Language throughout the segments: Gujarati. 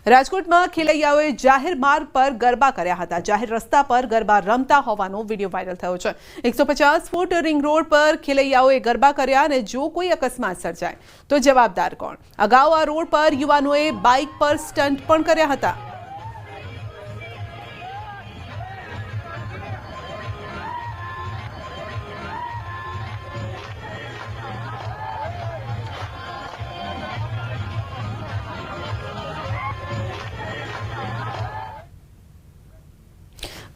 રાજકોટમાં ખેલૈયાઓએ જાહેર માર્ગ પર ગરબા કર્યા હતા। જાહેર રસ્તા પર ગરબા રમતા હોવાનો વિડીયો વાયરલ થયો છે। 150 ફૂટ રિંગ રોડ પર ખેલૈયાઓએ ગરબા કર્યા અને જો કોઈ અકસ્માત સર્જાય તો જવાબદાર કોણ? અગાઉ આ રોડ પર યુવાનોએ બાઇક પર સ્ટન્ટ પણ કર્યા હતા।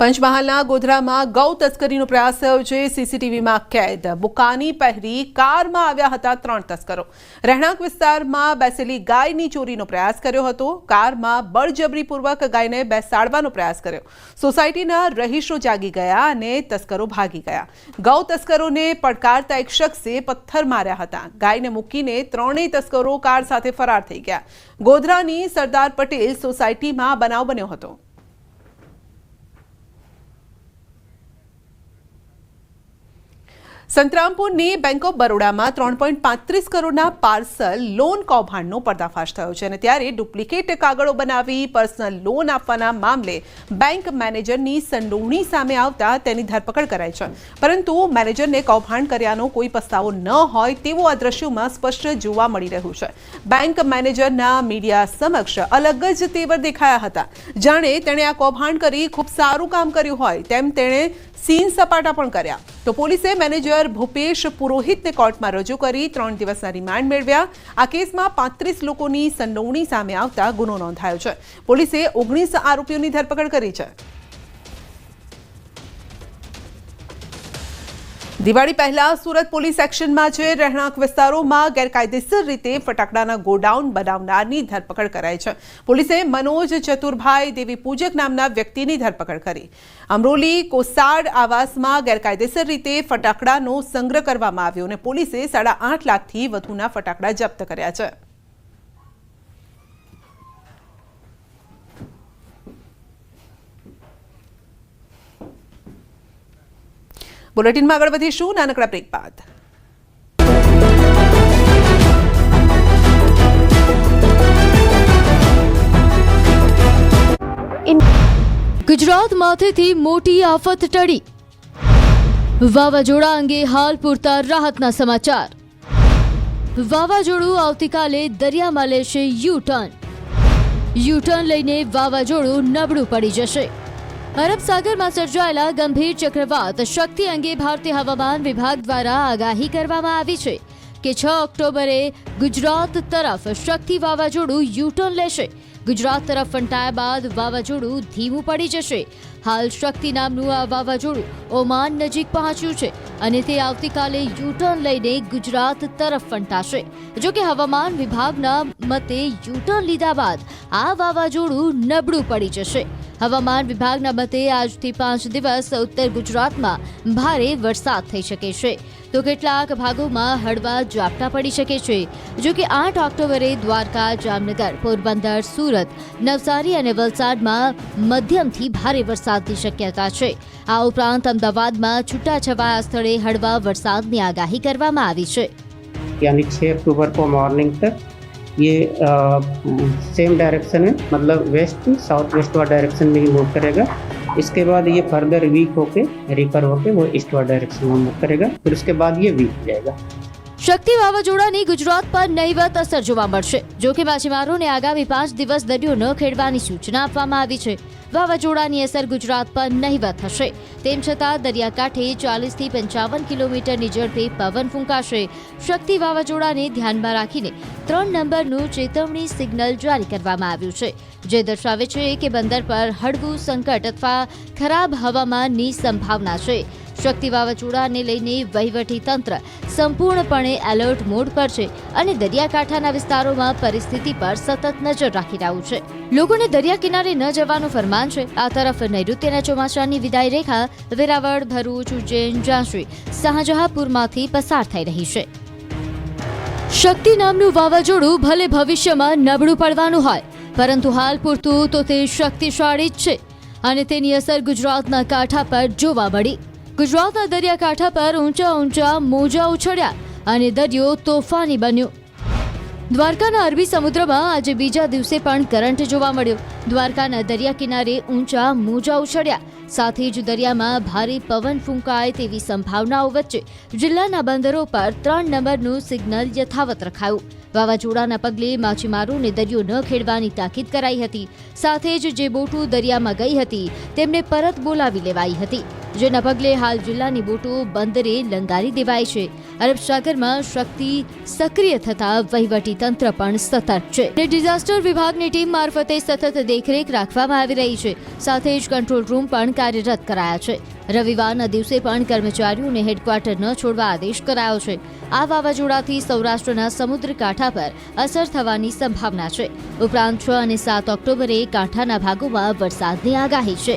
પંચમહાલના ગોધરામાં ગૌ તસ્કરીનો પ્રયાસ થયો છે। સીસીટીવીમાં કેદ। બુકાની પહેરી કારમાં આવ્યા હતા 3 તસ્કરો। રહેણાંક વિસ્તારમાં બેસેલી ગાયની ચોરીનો પ્રયાસ કર્યો હતો। કારમાં બળજબરીપૂર્વક ગાયને બેસાડવાનો પ્રયાસ કર્યો। સોસાયટીના રહીશો જાગી ગયા અને તસ્કરો ભાગી ગયા। ગૌ તસ્કરોને પડકારતા એક શખ્સે પથ્થર માર્યા હતા। ગાયને મૂકીને ત્રણેય તસ્કરો કાર સાથે ફરાર થઈ ગયા। ગોધરાની સરદાર પટેલ સોસાયટીમાં બનાવ બન્યો હતો। સંતરામપુરની બેંક ઓફ બરોડામાં 3.35 કરોડના પાર્સલ લોન કૌભાંડનો પર્દાફાશ થયો છે અને ત્યારે ડુપ્લિકેટ કાગળો બનાવી પર્સનલ લોન આપવાના મામલે બેંક મેનેજરની સંડોવણી સામે આવતા તેની ધરપકડ કરાઈ છે। પરંતુ મેનેજરને કૌભાંડ કર્યાનો કોઈ પસ્તાવો ન હોય તેવું આ દ્રશ્યોમાં સ્પષ્ટ જોવા મળી રહ્યું છે। બેંક મેનેજરના મીડિયા સમક્ષ અલગ જ તેવર દેખાયા હતા। જાણે તેણે આ કૌભાંડ કરી ખૂબ સારું કામ કર્યું હોય તેમ તેણે સીન સપાટા પણ કર્યા। તો પોલીસે મેનેજર ભૂપેશ પુરોહિતને કોર્ટમાં રજૂ કરી 3 દિવસના રિમાન્ડ મેળવ્યા। આ કેસમાં 35 લોકોની સંડોવણી સામે આવતા ગુનો નોંધાયો છે। પોલીસે 19 આરોપીઓની ધરપકડ કરી છે। દિવાળી પહેલા સુરત પોલીસ એક્શનમાં છે। રહેણાંક વિસ્તારોમાં ગેરકાયદેસર રીતે ફટાકડાના ગોડાઉન બનાવનારની ધરપકડ કરાઈ છે। પોલીસે મનોજ ચતુરભાઈ દેવી પૂજક નામના વ્યક્તિની ધરપકડ કરી। અમરોલી કોસાડ આવાસમાં ગેરકાયદેસર રીતે ફટાકડાનો સંગ્રહ કરવામાં આવ્યો અને પોલીસે 8.5 લાખથી વધુના ફટાકડા જપ્ત કર્યા છે। બુલેટિનમાં આગળ વધીશું નાનકડા બ્રેક બાદ। ગુજરાતમાંથી મોટી આફત ટળી। વાવાઝોડા અંગે હાલ પૂરતા રાહતના સમાચાર। વાવાઝોડું આવતીકાલે દરિયામાં લેશે યુ-ટર્ન લઈને વાવાઝોડું નબળું પડી જશે। અરબ સાગરમાં સર્જાયેલા ગંભીર ચક્રવાત શક્તિ અંગે ભારતીય હવામાન વિભાગ દ્વારા આગાહી કરવામાં આવી છે કે 6 ઓક્ટોબરે ગુજરાત તરફ શક્તિ વાવાઝોડું યુ-ટર્ન લેશે। ગુજરાત તરફ ફંટાયા બાદ વાવાઝોડું ધીમું પડી જશે। હાલ શક્તિ નામનું આ વાવાઝોડું ઓમાન નજીક પહોંચ્યું છે અને તે આવતીકાલે યુ-ટર્ન લઈને ગુજરાત તરફ ફંટાશે। જો કે હવામાન વિભાગના મતે યુ-ટર્ન લીધા બાદ આ વાવાઝોડું નબળું પડી જશે। હવામાન વિભાગના મતે આજથી 5 દિવસ ઉત્તર ગુજરાતમાં ભારે વરસાદ થઈ શકે છે તો કેટલાક ભાગોમાં હળવા ઝાપટા પડી શકે છે। જો કે 8 ઓક્ટોબરે દ્વારકા, જામનગર, પોરબંદર, સુરત, નવસારી અને વલસાડમાં મધ્યમથી ભારે વરસાદની શક્યતા છે। આ ઉપરાંત અમદાવાદમાં છૂટાછવાયા સ્થળે હળવા વરસાદની આગાહી કરવામાં આવી છે। यानी 6 अक्टूबर को मॉर्निंग तक ये सेम डायरेक्शन में मतलब वेस्ट साउथ वेस्टवर्ड डायरेक्शन में ही मूव करेगा। इसके बाद ये फर्दर वीक होके रिकर होके वो ईस्टवर्ड डायरेक्शन में मूव करेगा। फिर उसके बाद ये वीक हो जाएगा। શક્તિ વાવાઝોડાની ગુજરાત પર નહીવત અસર જોવા મળશે। જો કે માછીમારોને આગામી 5 દિવસ દરિયો ન ખેડવાની સૂચના આપવામાં આવી છે। વાવાઝોડાની અસર ગુજરાત પર નહીવત હશે। તેમ છતાં દરિયાકાંઠે 40 થી 55 કિલોમીટરની ઝડપે પવન ફૂંકાશે। શક્તિ વાવાઝોડાને ધ્યાનમાં રાખીને 3 નંબરનું ચેતવણી સિગ્નલ જારી કરવામાં આવ્યું છે જે દર્શાવે છે કે બંદર પર હળવું સંકટ અથવા ખરાબ હવામાનની સંભાવના છે। શક્તિ વાવાઝોડાને લઈને વહીવટી તંત્ર સંપૂર્ણપણે એલર્ટ મોડ પર છે અને દરિયાકાંઠાના વિસ્તારોમાં પરિસ્થિતિ પર સતત નજર રાખી રહ્યું છે। લોકોને દરિયા કિનારે ન જવાનું ફરમાન છે। આ તરફ નૈઋત્યના ચોમાસાની વિદાય રેખા વેરાવળ, ભરૂચ, ઉજ્જૈન, ઝાંસી, શાહજહાંપુરમાંથી પસાર થઈ રહી છે। શક્તિ નામનું વાવાઝોડું ભલે ભવિષ્યમાં નબળું પડવાનું હોય પરંતુ હાલ પૂરતું તો તે શક્તિશાળી જ છે અને તેની અસર ગુજરાતના કાંઠા પર જોવા મળી। ગુજરાતના દરિયાકાંઠા પર ઊંચા મોજા ઉછળ્યા અને દરિયો તોફાની બન્યો। દ્વારકાના અરબી સમુદ્રમાં આજે બીજા દિવસે પણ કરંટ જોવા મળ્યો. દ્વારકાના દરિયા કિનારે ઊંચા મોજા ઉછળ્યા. સાથે જ દરિયામાં ભારે પવન ફૂંકાય તેવી સંભાવનાઓ વચ્ચે જિલ્લાના બંદરો પર 3 નંબરનું સિગ્નલ યથાવત રખાયું. વાવાઝોડાના પગલે માછીમારોને દરિયો ન ખેડવાની તાકીદ કરાઈ હતી. સાથે જ જે બોટો દરિયામાં ગઈ હતી તેમને પરત બોલાવી લેવાઈ હતી, જેના પગલે હાલ જિલ્લાની બોટો બંદરે લંગારી દેવાઈ છે. અરબ સાગરમાં શક્તિ સક્રિય થતા વહીવટી તંત્ર પણ સતર્ક છે. ડિઝાસ્ટર વિભાગની ટીમ મારફતે સતત દેખરેખ રાખવામાં આવી રહી છે. સાથે જ કંટ્રોલ રૂમ પણ કાર્યરત કરાયા છે. રવિવારના દિવસે પણ કર્મચારીઓને હેડક્વાર્ટર ન છોડવા આદેશ કરાયો છે. આ વાવાઝોડાથી સૌરાષ્ટ્રના સમુદ્ર કાંઠા પર અસર થવાની સંભાવના છે. ઉપરાંત 6 અને 7 ઓક્ટોબરે કાંઠાના ભાગોમાં વરસાદની આગાહી છે.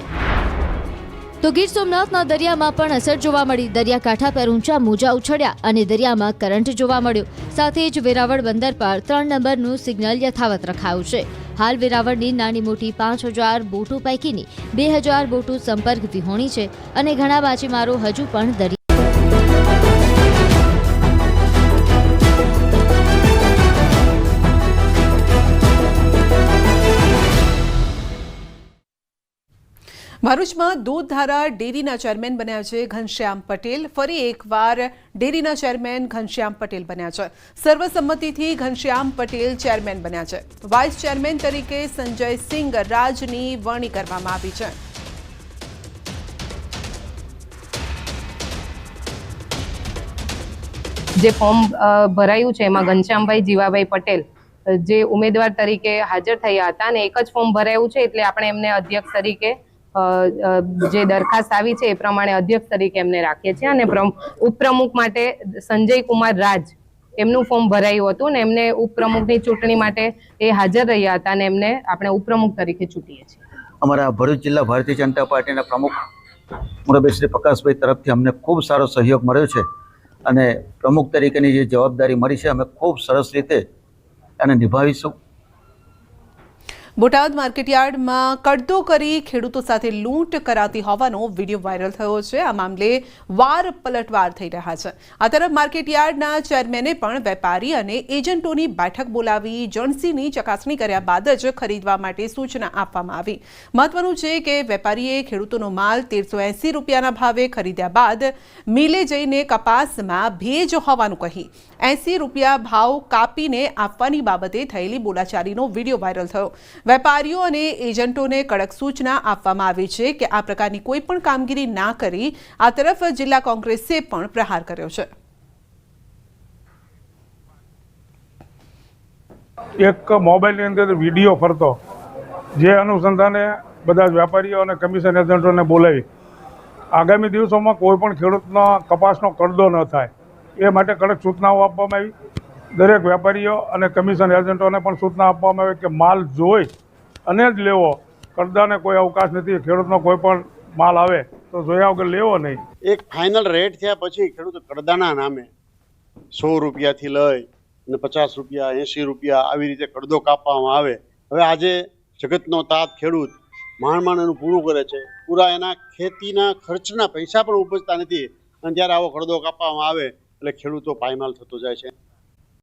તો ગીર સોમનાથના દરિયામાં પણ અસર જોવા મળી. દરિયાકાંઠા પર ઊંચા મોજા ઉછળ્યા અને દરિયામાં કરંટ જોવા મળ્યો. સાથે જ વેરાવળ બંદર પર 3 નંબરનું સિગ્નલ યથાવત રખાયું છે. હાલ વેરાવળની નાની મોટી 5000 બોટો પૈકીની 2000 બોટો સંપર્ક વિહોણી છે અને ઘણા માછીમારો હજુ પણ દરિયા ભરૂચમાં દૂધધારા ડેરીના ચેરમેન બન્યા છે ઘનશ્યામ પટેલ. ફરી એકવાર ડેરીના ચેરમેન ઘનશ્યામ પટેલ બન્યા છે. સર્વસંમતિથી ઘનશ્યામ પટેલ ચેરમેન બન્યા છે. વાઇસ ચેરમેન તરીકે સંજયસિંહ રાજની વરણી કરવામાં આવી છે. જે ફોર્મ ભરાયું છે એમાં ઘનશ્યામભાઈ જીવાભાઈ પટેલ જે ઉમેદવાર તરીકે હાજર થયા હતા અને એક જ ફોર્મ ભરાયું છે એટલે આપણે એમને અધ્યક્ષ તરીકે જે દરખાસ્ત આવી છે એ પ્રમાણે અધ્યક્ષ તરીકે એમને રાખીએ છીએ અને ઉપપ્રમુખ માટે સંજય કુમાર રાજ એમનું ફોર્મ ભરાયું હતું ને એમને ઉપપ્રમુખની ચૂંટણી માટે એ હાજર રહ્યા હતા અને એમને આપણે ઉપપ્રમુખ તરીકે ચૂંટીએ છીએ. અમારા ભરૂચ જિલ્લા ભારતીય જનતા પાર્ટીના પ્રમુખ મુરબ્બી શ્રી પ્રકાશભાઈ તરફથી અમને ખૂબ સારો સહયોગ મળ્યો છે અને પ્રમુખ તરીકેની જે જવાબદારી મળી છે અમે ખૂબ સરસ રીતે એને નિભાવીશું. બોટાદ માર્કેટયાર્ડમાં કડતો કરી ખેડૂતો સાથે લૂંટ કરાતી હોવાનો વિડીયો વાયરલ થયો છે. આ મામલે વાર પલટવાર થઈ રહ્યા છે. આ તરફ માર્કેટયાર્ડના ચેરમેને પણ વેપારી અને એજન્ટોની બેઠક બોલાવી જણસીની ચકાસણી કર્યા બાદ જ ખરીદવા માટે સૂચના આપવામાં આવી. મહત્વનું છે કે વેપારીએ ખેડૂતોનો માલ 1380 રૂપિયાના ભાવે ખરીદ્યા બાદ મિલે જઈને કપાસમાં ભેજ હોવાનું કહી 80 રૂપિયા ભાવ કાપીને આપવાની બાબતે થયેલી બોલાચાલીનો વિડીયો વાયરલ થયો. વેપારીઓ અને એજન્ટોને કડક સૂચના આપવામાં આવી છે કે આ પ્રકારની કોઈ પણ કામગીરી ના કરી. આ તરફ જિલ્લા કોંગ્રેસે પણ પ્રહાર કર્યો છે. એક મોબાઈલની અંદર વિડીયો ફરતો જે અનુસંધાને બધા જ વેપારીઓ અને કમિશન એજન્ટોને બોલાવી આગામી દિવસોમાં કોઈ પણ ખેડૂતનો કપાસનો કરદો ન થાય એ માટે કડક સૂચનાઓ આપવામાં આવી. દરેક વેપારીઓ અને કમિશન એજન્ટોને પણ સૂચના આપવામાં આવી કે માલ જોઈ અને જ લેવો. કરદાને કોઈ અવકાશ નથી. ખેડૂતનો કોઈ પણ માલ આવે તો જોયા વગર લેવો નહીં. એક ફાઇનલ રેટ થયા પછી ખેડૂતો કરદાના નામે 100 રૂપિયાથી લઈ અને 50 રૂપિયા 80 રૂપિયા આવી રીતે કરદો કાપવામાં આવે. હવે આજે જગતનો તાત ખેડૂત માંડ એનું પૂરું કરે છે. પૂરા એના ખેતીના ખર્ચના પૈસા પણ ઉપજતા નથી અને ત્યારે આવો કરદો કાપવામાં આવે એટલે ખેડૂતો પાયમાલ થતો જાય છે.